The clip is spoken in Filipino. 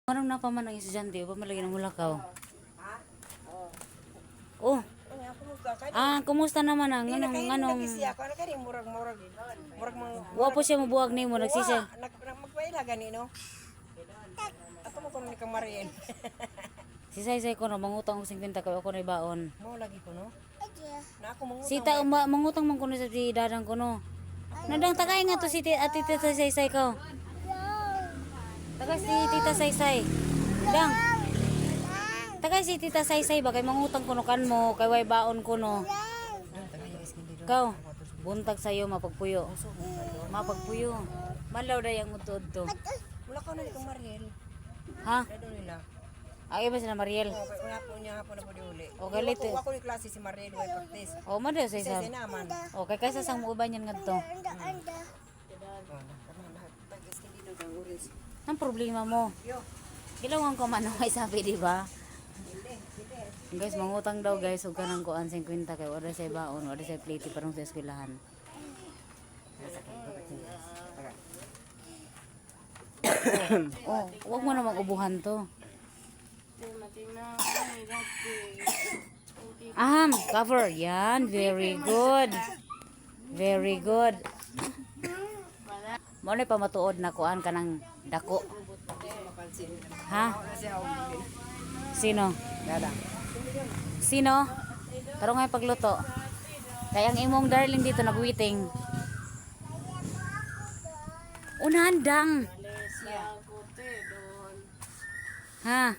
Anong napaman ang estudyante? Upa malagi ng mulakaw. Oh. Kumusta naman ang anong wapo siya mabuwag nimo nagsisa. Magpaila gani no. Ako mo kuno ni Kamariel. Sisay-say ko no mangutang og 50 kay ako na ibaon. Mo lagi ko no. Na ako mangutang. Sita mangutang man kuno sa si dadang ko no. Nadang tagay nga to si ati tita say-say ko. Tagay si tita say-say. Dang. Tagay si tita say-say ba kay mangutang kuno kan mo kay way baon kuno. Kau buntag sayo mapagpuyo. Mapagpuyo. Malaw day ang udto-udto. Wala ka na ni Kamariel. Ha? Dado nila. Ay ba sila Mariel? Nga po niya po na po diuli. Okay, lito. Ako ni klase si Mariel way practice. O man daw sa isa. Kasi naman. Okay, kaysa sang muuban yan ngadto. Ang problema mo. Gilawang ko man may sabi di ba? Guys, mangutang daw guys ug kanang kuan 50 kay wala say baon, wala say plate parang sa eskwelahan. Oh, wag mo namang ubuhan to. Cover. Yan, very good. Very good. Mo na pamatuod na kuan kanang dako. Ha? Sino? Dada. Sino? Taro nga pagluto. Kaya ang imong darling dito nagwiting. Unahan dang. Ha?